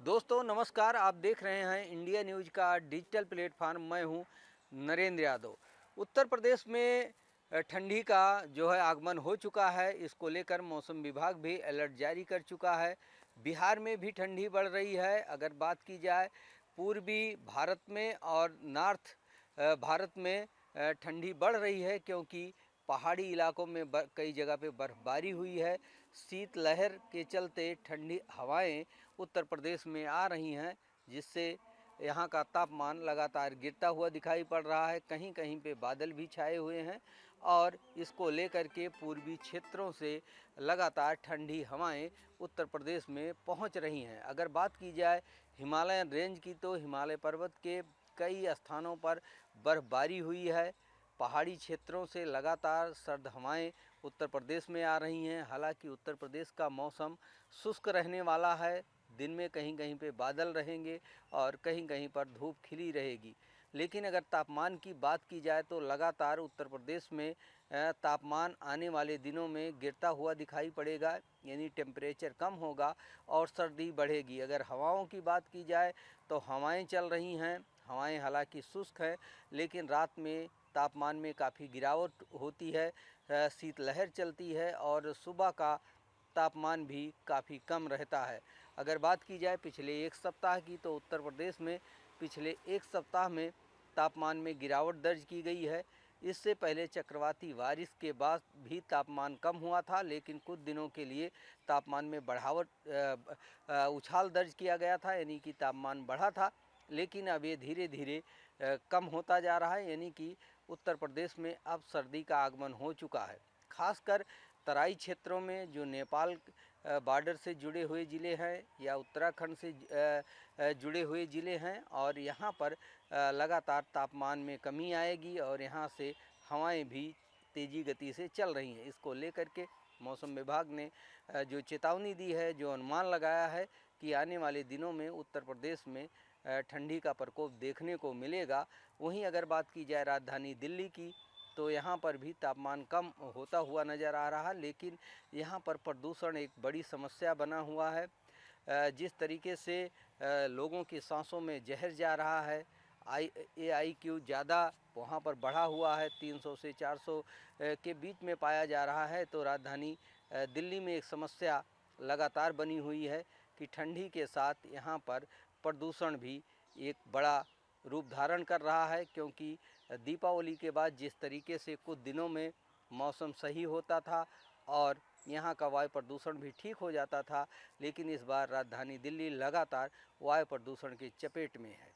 दोस्तों नमस्कार। आप देख रहे हैं इंडिया न्यूज़ का डिजिटल प्लेटफार्म। मैं हूं नरेंद्र यादव। उत्तर प्रदेश में ठंडी का जो है आगमन हो चुका है। इसको लेकर मौसम विभाग भी अलर्ट जारी कर चुका है। बिहार में भी ठंडी बढ़ रही है। अगर बात की जाए पूर्वी भारत में और नॉर्थ भारत में ठंडी बढ़ रही है, क्योंकि पहाड़ी इलाकों में कई जगह पे बर्फबारी हुई है। शीतलहर के चलते ठंडी हवाएं उत्तर प्रदेश में आ रही हैं, जिससे यहाँ का तापमान लगातार गिरता हुआ दिखाई पड़ रहा है। कहीं कहीं पे बादल भी छाए हुए हैं और इसको लेकर के पूर्वी क्षेत्रों से लगातार ठंडी हवाएं उत्तर प्रदेश में पहुँच रही हैं। अगर बात की जाए हिमालयन रेंज की, तो हिमालय पर्वत के कई स्थानों पर बर्फबारी हुई है। पहाड़ी क्षेत्रों से लगातार सर्द हवाएं उत्तर प्रदेश में आ रही हैं। हालांकि उत्तर प्रदेश का मौसम शुष्क रहने वाला है। दिन में कहीं कहीं पे बादल रहेंगे और कहीं कहीं पर धूप खिली रहेगी। लेकिन अगर तापमान की बात की जाए तो लगातार उत्तर प्रदेश में तापमान आने वाले दिनों में गिरता हुआ दिखाई पड़ेगा, यानी टेम्परेचर कम होगा और सर्दी बढ़ेगी। अगर हवाओं की बात की जाए तो हवाएं चल रही हैं। हवाएं हालांकि शुष्क हैं, लेकिन रात में तापमान में काफ़ी गिरावट होती है। शीतलहर चलती है और सुबह का तापमान भी काफ़ी कम रहता है। अगर बात की जाए पिछले एक सप्ताह की, तो उत्तर प्रदेश में पिछले एक सप्ताह में तापमान में गिरावट दर्ज की गई है। इससे पहले चक्रवाती बारिश के बाद भी तापमान कम हुआ था, लेकिन कुछ दिनों के लिए तापमान में उछाल दर्ज किया गया था, यानी कि तापमान बढ़ा था। लेकिन अब ये धीरे धीरे कम होता जा रहा है, यानी कि उत्तर प्रदेश में अब सर्दी का आगमन हो चुका है। खासकर तराई क्षेत्रों में जो नेपाल बॉर्डर से जुड़े हुए ज़िले हैं या उत्तराखंड से जुड़े हुए ज़िले हैं, और यहाँ पर लगातार तापमान में कमी आएगी और यहाँ से हवाएं भी तेज़ी गति से चल रही हैं। इसको लेकर के मौसम विभाग ने जो चेतावनी दी है, जो अनुमान लगाया है कि आने वाले दिनों में उत्तर प्रदेश में ठंडी का प्रकोप देखने को मिलेगा। वहीं अगर बात की जाए राजधानी दिल्ली की, तो यहाँ पर भी तापमान कम होता हुआ नज़र आ रहा है, लेकिन यहाँ पर प्रदूषण एक बड़ी समस्या बना हुआ है। जिस तरीके से लोगों की सांसों में जहर जा रहा है, AIQ ज़्यादा वहाँ पर बढ़ा हुआ है, 300 से 400 के बीच में पाया जा रहा है। तो राजधानी दिल्ली में एक समस्या लगातार बनी हुई है कि ठंडी के साथ यहाँ पर प्रदूषण भी एक बड़ा रूप धारण कर रहा है। क्योंकि दीपावली के बाद जिस तरीके से कुछ दिनों में मौसम सही होता था और यहाँ का वायु प्रदूषण भी ठीक हो जाता था, लेकिन इस बार राजधानी दिल्ली लगातार वायु प्रदूषण की चपेट में है।